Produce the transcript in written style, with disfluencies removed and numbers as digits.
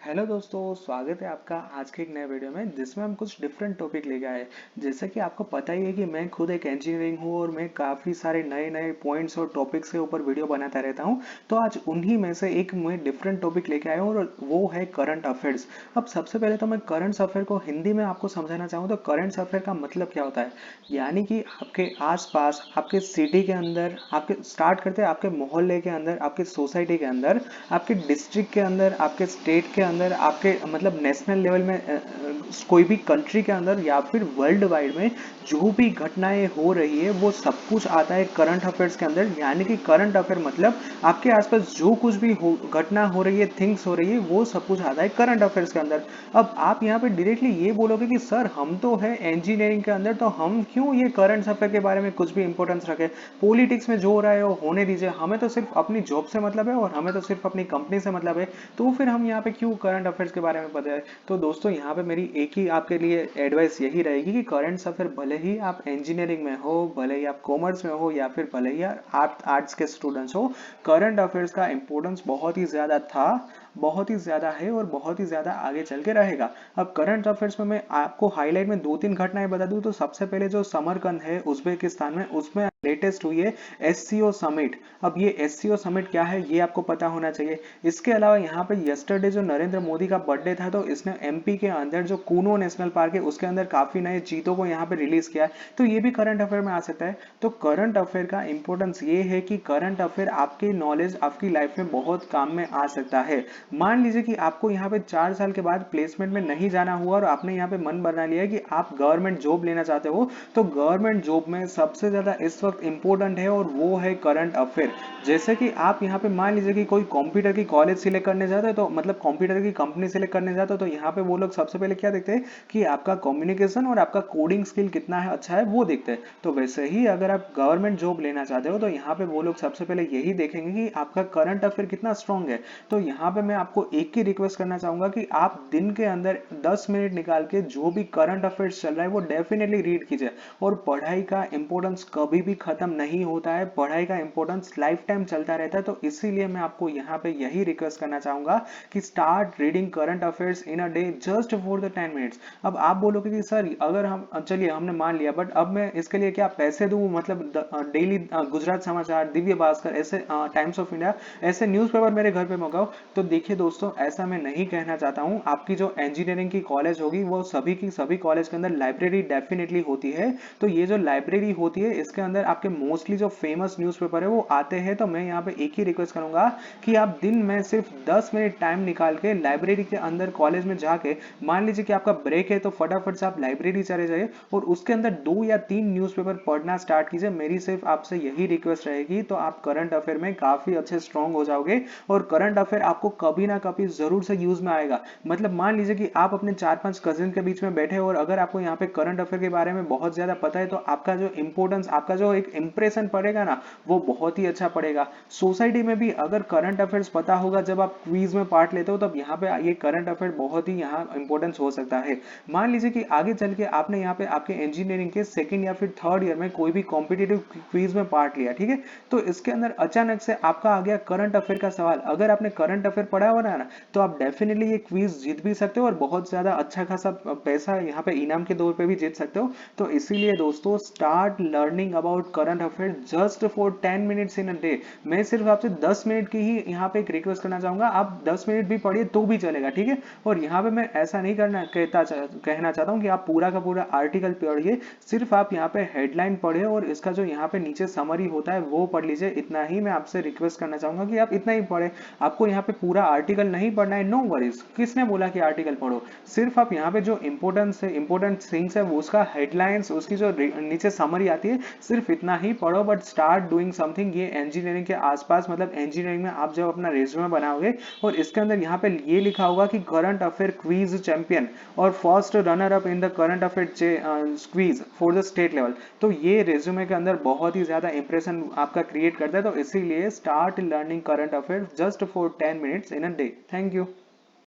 Hello दोस्तों, स्वागत है आपका आज के एक नए वीडियो में जिसमें हम कुछ डिफरेंट टॉपिक लेके आए। जैसे कि आपको पता ही है कि मैं खुद एक इंजीनियरिंग हूँ और मैं काफ़ी सारे नए नए पॉइंट्स और टॉपिक्स के ऊपर वीडियो बनाता रहता हूँ। तो आज उन्हीं में से एक मैं डिफरेंट टॉपिक लेके आया हूँ और वो है करंट अफेयर्स। अब सबसे पहले तो मैं करंट अफेयर को हिंदी में आपको समझाना चाहूँ तो करंट अफेयर का मतलब क्या होता है। यानी कि आपके आसपास, आपके सिटी के अंदर, आपके स्टार्ट करते हैं आपके मोहल्ले के अंदर, आपके सोसाइटी के अंदर, आपके डिस्ट्रिक्ट के अंदर, आपके स्टेट के अंदर, आपके मतलब नेशनल लेवल में कोई भी कंट्री के अंदर या फिर वर्ल्ड वाइड में जो भी घटनाएं हो रही है वो सब कुछ आता है करंट अफेयर्स के अंदर। यानी कि करंट अफेयर मतलब आपके आसपास जो कुछ भी घटना हो रही है, थिंग्स हो रही है, वो सब कुछ आता है करंट अफेयर्स के अंदर। अब आप यहाँ पे डायरेक्टली ये बोलोगे कि सर हम तो है इंजीनियरिंग के अंदर, तो हम क्यों ये करंट अफेयर के बारे में कुछ भी इंपॉर्टेंस रखें। पॉलिटिक्स में जो हो रहा है वो होने दीजिए, हमें तो सिर्फ अपनी जॉब से मतलब है और हमें तो सिर्फ अपनी कंपनी से मतलब है। तो फिर हम यहाँ पे क्यों करंट अफेयर्स के बारे में पता है। तो दोस्तों यहाँ पे मेरी एक ही आपके लिए एडवाइस यही रहेगी कि करंट अफेयर भले ही आप इंजीनियरिंग में हो, भले ही आप कॉमर्स में हो या फिर भले ही आप आर्ट्स के स्टूडेंट्स हो, करंट अफेयर्स का इंपॉर्टेंस बहुत ही ज्यादा था, बहुत ही ज्यादा है और बहुत ही ज्यादा आगे चल के रहेगा। अब करंट अफेयर्स में मैं आपको हाईलाइट में दो तीन घटनाएं बता दूं तो सबसे पहले जो समरकंद है उज्बेकिस्तान में, उसमें लेटेस्ट हुई है एससीओ समिट। अब ये एससीओ समिट क्या है ये आपको पता होना चाहिए। इसके अलावा यहाँ पे यस्टरडे जो नरेंद्र मोदी का बर्थडे था तो इसने एमपी के अंदर जो कूनो नेशनल पार्क है उसके अंदर काफी नए चीतों को यहाँ पे रिलीज किया है। तो ये भी करंट अफेयर में आ सकता है। तो करंट अफेयर का इंपॉर्टेंस ये है कि करंट अफेयर आपकी नॉलेज, आपकी लाइफ में बहुत काम में आ सकता है। मान लीजिए कि आपको यहाँ पे 4 साल के बाद प्लेसमेंट में नहीं जाना हुआ और आपने यहाँ पे मन बना लिया है कि आप गवर्नमेंट जॉब लेना चाहते हो। तो गवर्नमेंट जॉब में सबसे ज्यादा इस वक्त इंपॉर्टेंट है और वो है करंट अफेयर। जैसे कि आप यहाँ पे मान लीजिए कि कोई कंप्यूटर की कॉलेज सिलेक्ट करने जाते हैं, तो मतलब कंप्यूटर की कंपनी सिलेक्ट करने जाते हो, तो यहाँ पे वो लोग सबसे पहले क्या देखते हैं कि आपका कम्युनिकेशन और आपका कोडिंग स्किल कितना है, अच्छा है, वो देखते हैं। तो वैसे ही अगर आप गवर्नमेंट जॉब लेना चाहते हो तो यहाँ पे वो लोग सबसे पहले यही देखेंगे कि आपका करंट अफेयर कितना स्ट्रांग है। तो यहाँ पे मैं आपको एक ही रिक्वेस्ट करना चाहूंगा कि आप दिन के अंदर 10 मिनट निकाल के जो भी करंट अफेयर्स चल रहा है वो डेफिनेटली रीड कीजिए। और पढ़ाई का इंपॉर्टेंस कभी भी खत्म नहीं होता है, पढ़ाई का इंपॉर्टेंस लाइफ टाइम चलता रहता है। तो इसीलिए मैं आपको यहाँ पे यही रिक्वेस्ट करना चाहूंगा कि start reading current affairs in a day just for the 10 minutes. अब आप बोलोगे कि सर अगर हम, चलिए हमने मान लिया, बट अब मैं इसके लिए क्या पैसे दूं, मतलब डेली गुजरात समाचार, दिव्य भास्कर, ऐसे टाइम्स ऑफ इंडिया, ऐसे न्यूज़पेपर मेरे घर पे मंगाओ। तो देखिए दोस्तों, ऐसा मैं नहीं कहना चाहता हूँ। आपकी जो इंजीनियरिंग की कॉलेज होगी वो सभी की सभी कॉलेज के अंदर लाइब्रेरी डेफिनेटली होती है। तो ये जो लाइब्रेरी होती है इसके अंदर आपके मोस्टली जो फेमस न्यूज़पेपर है वो आते हैं। तो मैं यहाँ पे एक ही रिक्वेस्ट करूंगा कि आप दिन में सिर्फ 10 मिनट टाइम निकाल के लाइब्रेरी के अंदर कॉलेज में जाके, मान लीजिए कि आपका ब्रेक है तो फटाफट से आप लाइब्रेरी चले जाइए और उसके अंदर 2 या 3 न्यूज़पेपर पढ़ना स्टार्ट कीजिए। मेरी सिर्फ आपसे यही रिक्वेस्ट रहेगी, तो आप करंट अफेयर में काफी अच्छे स्ट्रांग हो जाओगे और करंट अफेयर आपको कभी ना कभी जरूर से यूज में आएगा। मतलब मान लीजिए कि आप अपने 4-5 कजिन के बीच में बैठे हो और अगर आपको यहाँ पे करंट अफेयर के बारे में बहुत ज्यादा पता है तो आपका जो इंपोर्टेंस, आपका जो एक इंप्रेशन पड़ेगा ना, वो बहुत ही अच्छा पड़ेगा। सोसाइटी में भी अगर करंट अफेयर्स पता होगा, जब आप क्विज में पार्ट लेते हो तब यहाँ पे ये करंट अफेयर बहुत ही यहाँ इंपॉर्टेंस हो सकता है। मान लीजिए कि आगे चल के आपने यहाँ पे आपके इंजीनियरिंग के सेकंड या फिर थर्ड ईयर में कोई भी कॉम्पिटेटिव क्विज में पार्ट लिया, ठीक है, तो इसके अंदर अचानक से आपका आ गया करंट अफेयर का सवाल। अगर आपने करंट अफेयर पढ़ा हुआ ना, तो आप डेफिनेटली ये क्विज जीत भी सकते हो और बहुत ज्यादा अच्छा खासा पैसा यहाँ पे इनाम के तौर पे भी जीत सकते हो। तो इसीलिए दोस्तों, start learning about current affair just for 10 minutes in a day. मैं सिर्फ आपसे 10 मिनट की ही यहाँ पे एक रिक्वेस्ट करना चाहूंगा, आप 10 मिनट भी पढ़िए तो भी चलेगा, ठीक है। और यहाँ पे मैं ऐसा नहीं कहना चाहता हूँ कि आप पूरा का पूरा आर्टिकल पढ़िए, सिर्फ आप यहाँ पे हेडलाइन पढ़े और इसका जो यहाँ पे नीचे समरी होता है वो पढ़ लीजिए। इतना ही मैं आपसे रिक्वेस्ट करना चाहूंगा कि आप इतना ही पढ़े। आपको यहाँ पे पूरा आर्टिकल नहीं पढ़ना है, नो वरीज, किसने बोला कि आर्टिकल पढ़ो। सिर्फ आप यहाँ पे जो इंपॉर्टेंट थिंग्स है वो उसका हेडलाइंस, उसकी जो नीचे समरी आती है, सिर्फ इतना ही पढ़ो। But start doing something. ये इंजीनियरिंग के आसपास, मतलब इंजीनियरिंग में आप जब अपना रेज्यूमे बनाओगे और इसके अंदर यहाँ पे ये लिखा होगा कि करंट अफेयर क्वीज चैंपियन और first runner up in the current affair quiz for the state level, तो ये रेज्यूमे के अंदर बहुत ही ज्यादा इंप्रेशन आपका क्रिएट करता है। तो इसीलिए start learning current affair just for 10 minutes in a day. Thank you.